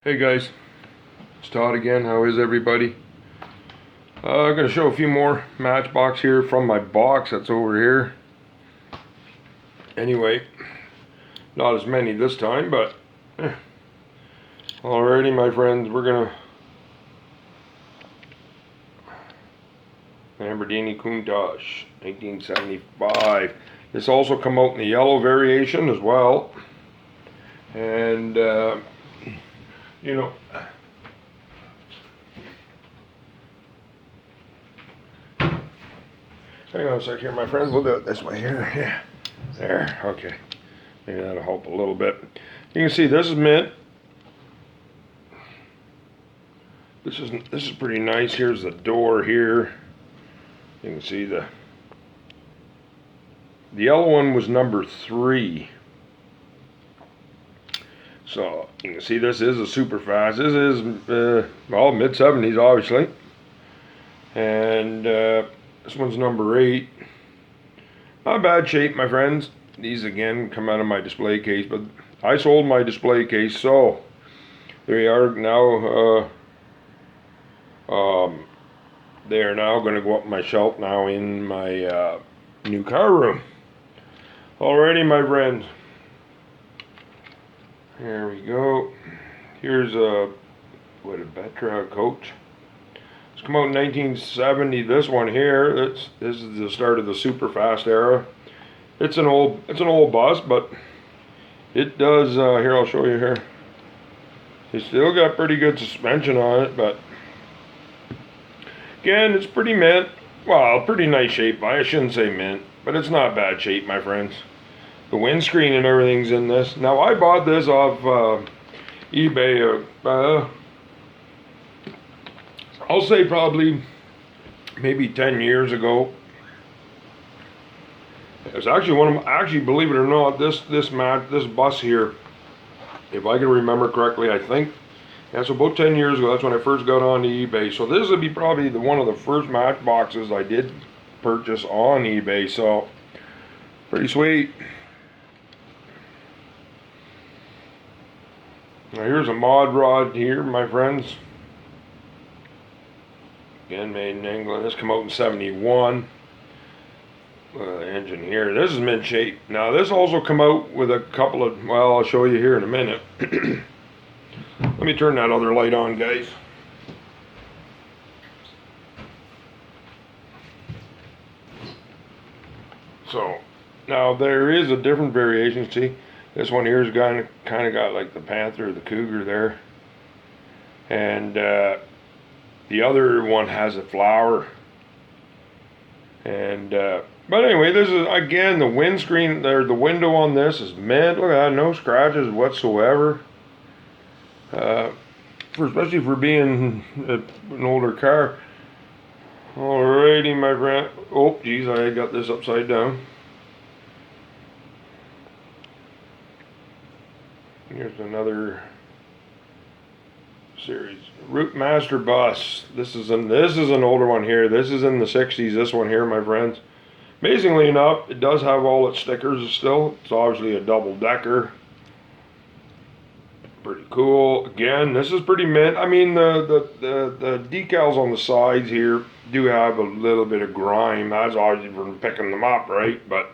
Hey guys, it's Todd again. How is everybody? I'm going to show a few more Matchbox here from my box that's over here. Anyway, not as many this time, but alrighty my friends, we're going to Lamborghini Countach 1975. This also come out in the yellow variation as well. And you know, hang on a sec here, my friends. We'll do it this way here. Yeah, there. Okay, maybe that'll help a little bit. You can see this is mint. This is pretty nice. Here's the door here. You can see the yellow one was number 3. So you can see this is a super fast. This is well, mid 70s obviously, and this one's number 8. Not bad shape, my friends. These again come out of my display case, but I sold my display case, so they are now they are now going to go up my shelf now in my new car room. Alrighty, my friends. Here we go. Here's a Betra coach. It's come out in 1970. This one here, this is the start of the super fast era. It's an old bus, but it does. Here, I'll show you here. It's still got pretty good suspension on it, but again, it's pretty mint. Well, pretty nice shape. I shouldn't say mint, but it's not bad shape, my friends. The windscreen and everything's in this. Now, I bought this off eBay. I'll say probably maybe 10 years ago. It's actually actually, believe it or not, this bus here, if I can remember correctly, I think, yeah, so about 10 years ago, that's when I first got on eBay. So this would be probably one of the first Matchboxes I did purchase on eBay. So pretty sweet. Now here's a mod rod here, my friends. Again, made in England. This came out in 71. The engine here. This is mint shape. Now this also come out with a couple of, well, I'll show you here in a minute. Let me turn that other light on, guys. So now there is a different variation. See, this one here's kind of got like the Panther, the Cougar there, and the other one has a flower. And but anyway, this is again the windscreen there. The window on this is mint. Look at that, no scratches whatsoever. Especially for being an older car. Alrighty, my friend. Oh, geez, I got this upside down. Here's another series. Route Master Bus. This is an older one here. This is in the 60s. This one here, my friends. Amazingly enough, it does have all its stickers still. It's obviously a double decker. Pretty cool. Again, this is pretty mint. I mean, the decals on the sides here do have a little bit of grime. That's obviously from picking them up, right? But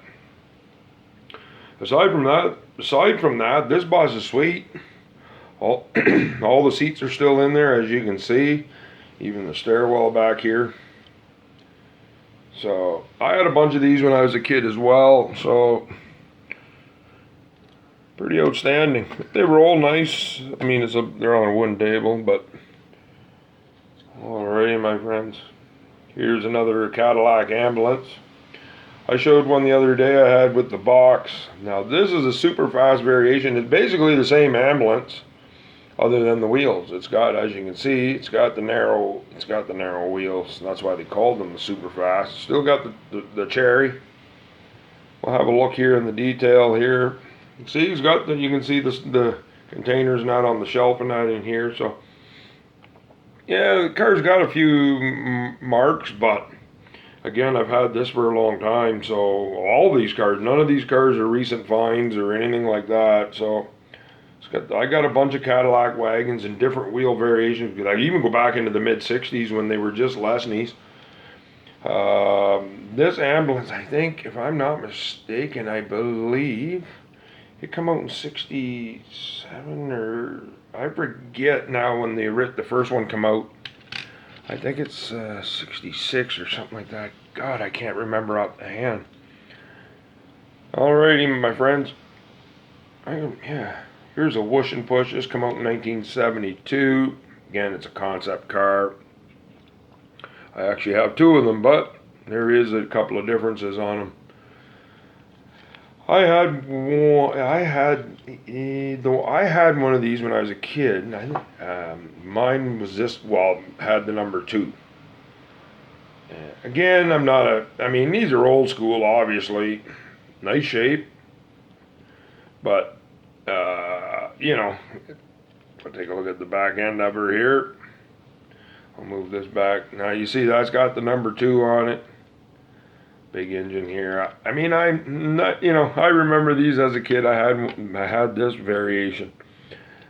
aside from that, this bus is sweet. All the seats are still in there, as you can see. Even the stairwell back here. So I had a bunch of these when I was a kid as well. So pretty outstanding. They were all nice. I mean, they're on a wooden table, but alrighty, my friends. Here's another Cadillac ambulance. I showed one the other day I had with the box. Now this is a super fast variation. It's basically the same ambulance, other than the wheels. It's got, as you can see, it's got the narrow wheels. That's why they called them the super fast. Still got the cherry. We'll have a look here in the detail here. See, he's got you can see the containers not on the shelf and not in here. So yeah, the car's got a few marks, but again, I've had this for a long time. So all these cars, none of these cars are recent finds or anything like that. So I got a bunch of Cadillac wagons in different wheel variations. I even go back into the mid '60s when they were just Lesnies. This ambulance, I think, if I'm not mistaken, I believe it come out in '67 or I forget now when the first one come out. I think it's '66 or something like that. God, I can't remember off the hand. Alrighty, my friends. Yeah. Here's a Whoosh and Push. This come out in 1972. Again, it's a concept car. I actually have two of them, but there is a couple of differences on them. I had one of these when I was a kid. Mine was this. Well, had the number 2. Again, I mean, these are old school, obviously, nice shape, but you know, I'll take a look at the back end of her here. I'll move this back. Now you see that's got the number 2 on it. Big engine here. I mean, I'm not, I remember these as a kid. I had this variation.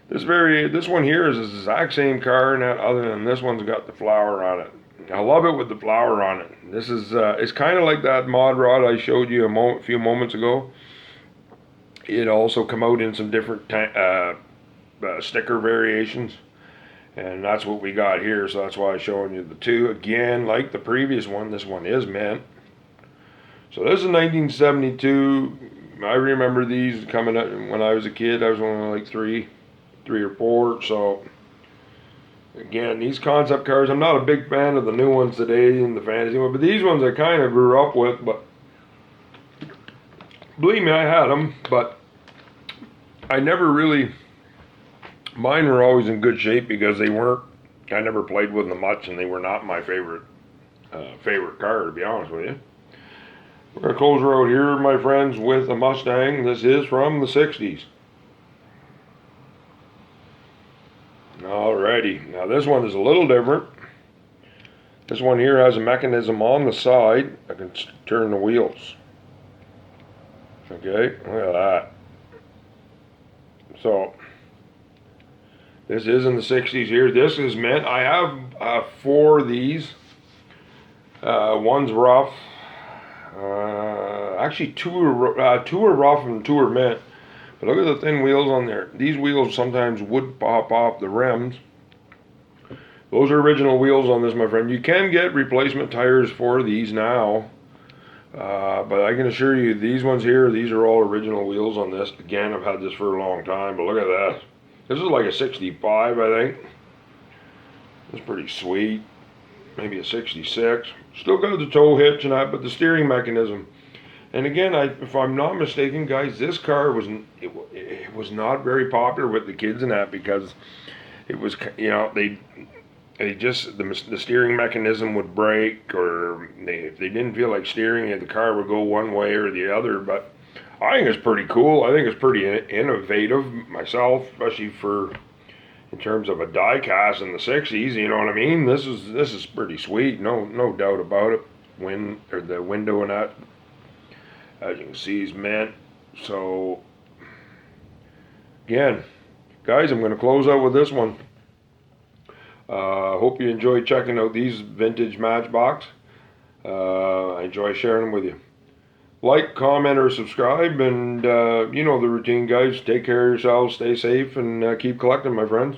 This one here is the exact same car, now other than this one's got the flower on it. I love it with the flower on it. This is it's kind of like that mod rod I showed you a few moments ago. It also come out in some different sticker variations, and that's what we got here. So that's why I'm showing you the 2. Again, like the previous one, this one is mint. So this is 1972. I remember these coming up when I was a kid. I was only like three or 4. So again, these concept cars, I'm not a big fan of the new ones today and the fantasy one, but these ones I kind of grew up with. But believe me, I had them, but I never really, mine were always in good shape because I never played with them much, and they were not my favorite car, to be honest with you. We're going to close her out here, my friends, with a Mustang. This is from the '60s. Alrighty, now this one is a little different. This one here has a mechanism on the side. I can turn the wheels. Okay, look at that. So, this is in the '60s here. This is mint. I have 4 of these. One's rough. Actually, two are rough and 2 are mint. But look at the thin wheels on there. These wheels sometimes would pop off the rims. Those are original wheels on this, my friend. You can get replacement tires for these now. But I can assure you, these ones here, these are all original wheels on this. Again, I've had this for a long time, but look at that. This is like a '65, I think. It's pretty sweet. Maybe a '66. Still got the tow hitch and that, but the steering mechanism. And again, if I'm not mistaken, guys, this car it was not very popular with the kids and that because it was, they just the steering mechanism would break, or if they didn't feel like steering, the car would go one way or the other. But I think it's pretty cool. I think it's pretty innovative myself, especially in terms of a die cast in the '60s. You know what I mean? This is pretty sweet. No doubt about it. The window and that, as you can see, is mint. So again, guys, I'm going to close out with this one. Hope you enjoyed checking out these vintage Matchbox. I enjoy sharing them with you. Like, comment, or subscribe, and you know the routine, guys. Take care of yourselves, stay safe, and keep collecting, my friends.